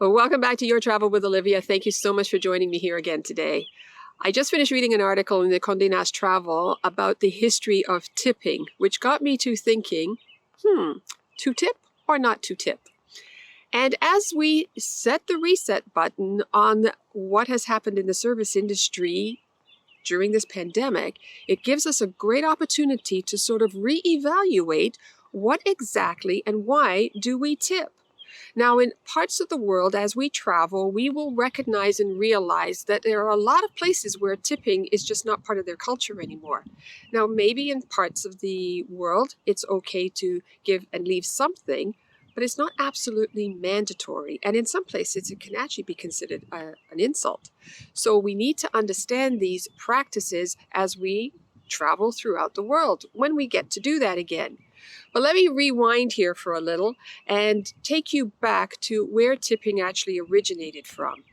Well, welcome back to Your Travel with Olivia. Thank you so much for joining me here again today. I just finished reading an article in the Condé Nast Travel about the history of tipping, which got me to thinking, to tip or not to tip? And as we set the reset button on what has happened in the service industry during this pandemic, it gives us a great opportunity to sort of reevaluate what exactly and why do we tip. Now, in parts of the world, as we travel, we will recognize and realize that there are a lot of places where tipping is just not part of their culture anymore. Now, maybe in parts of the world, it's okay to give and leave something, but it's not absolutely mandatory. And in some places, it can actually be considered an insult. So we need to understand these practices as we travel throughout the world when we get to do that again. But let me rewind here for a little and take you back to where tipping actually originated from.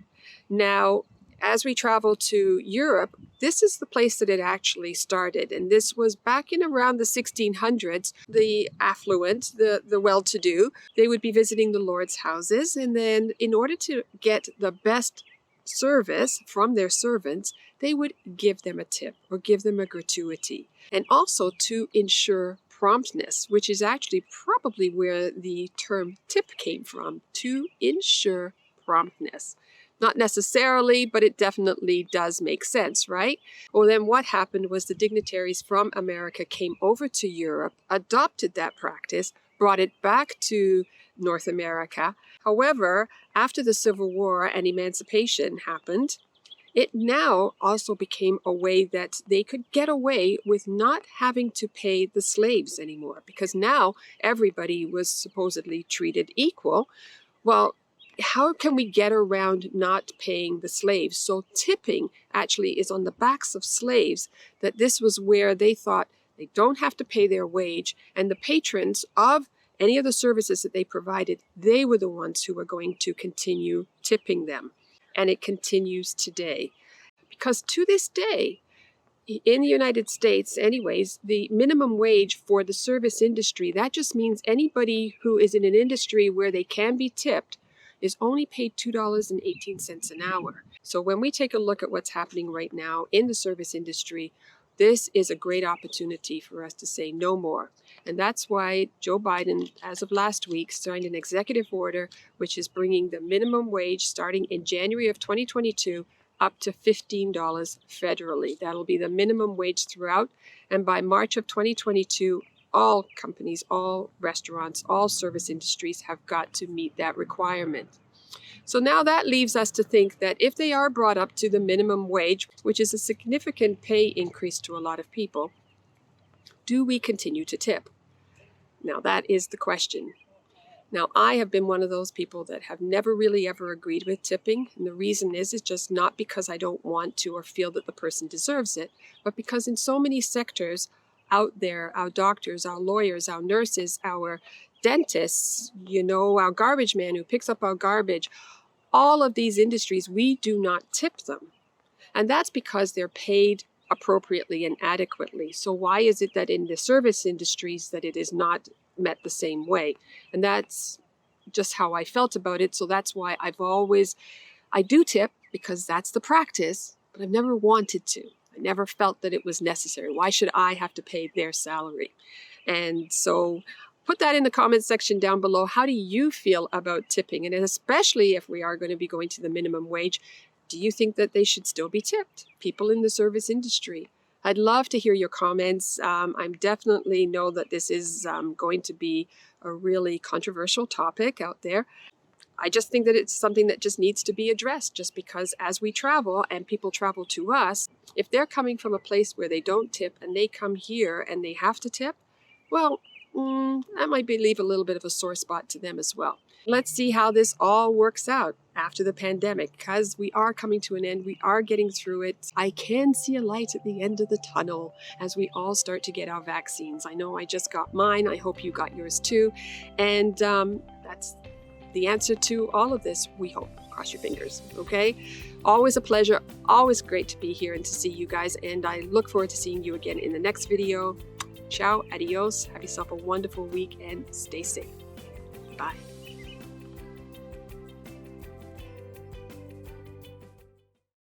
Now, as we travel to Europe, this is the place that it actually started. And this was back in around the 1600s. The affluent, the well-to-do, they would be visiting the lords' houses. And then in order to get the best service from their servants, they would give them a tip or give them a gratuity. And also to ensure promptness, which is actually probably where the term tip came from, to ensure promptness. Not necessarily, but it definitely does make sense, right? Well, then what happened was the dignitaries from America came over to Europe, adopted that practice, brought it back to North America. However, after the Civil War and emancipation happened, it now also became a way that they could get away with not having to pay the slaves anymore, because now everybody was supposedly treated equal. Well, how can we get around not paying the slaves? So tipping actually is on the backs of slaves, that this was where they thought they don't have to pay their wage, and the patrons of any of the services that they provided, they were the ones who were going to continue tipping them. And it continues today. Because to this day, in the United States anyways, the minimum wage for the service industry, that just means anybody who is in an industry where they can be tipped is only paid $2.18 an hour. So when we take a look at what's happening right now in the service industry, this is a great opportunity for us to say no more. And that's why Joe Biden, as of last week, signed an executive order which is bringing the minimum wage starting in January of 2022 up to $15 federally. That'll be the minimum wage throughout. And by March of 2022, all companies, all restaurants, all service industries have got to meet that requirement. So now that leaves us to think that if they are brought up to the minimum wage, which is a significant pay increase to a lot of people, do we continue to tip? Now that is the question. Now, I have been one of those people that have never really ever agreed with tipping. And the reason is just not because I don't want to or feel that the person deserves it, but because in so many sectors out there, our doctors, our lawyers, our nurses, our dentists, our garbage man who picks up our garbage, all of these industries, we do not tip them. And that's because they're paid appropriately and adequately. So why is it that in the service industries that it is not met the same way? And that's just how I felt about it. So that's why I do tip, because that's the practice, but I've never wanted to. I never felt that it was necessary. Why should I have to pay their salary? And so put that in the comments section down below. How do you feel about tipping? And especially if we are going to be going to the minimum wage, do you think that they should still be tipped? People in the service industry. I'd love to hear your comments. I definitely know that this is going to be a really controversial topic out there. I just think that it's something that just needs to be addressed, just because as we travel and people travel to us, if they're coming from a place where they don't tip and they come here and they have to tip, well, that might leave a little bit of a sore spot to them as well. Let's see how this all works out after the pandemic, because we are coming to an end. We are getting through it. I can see a light at the end of the tunnel as we all start to get our vaccines. I know I just got mine. I hope you got yours too. And that's the answer to all of this, we hope. Cross your fingers, okay? Always a pleasure. Always great to be here and to see you guys. And I look forward to seeing you again in the next video. Ciao, adios. Have yourself a wonderful week and stay safe. Bye.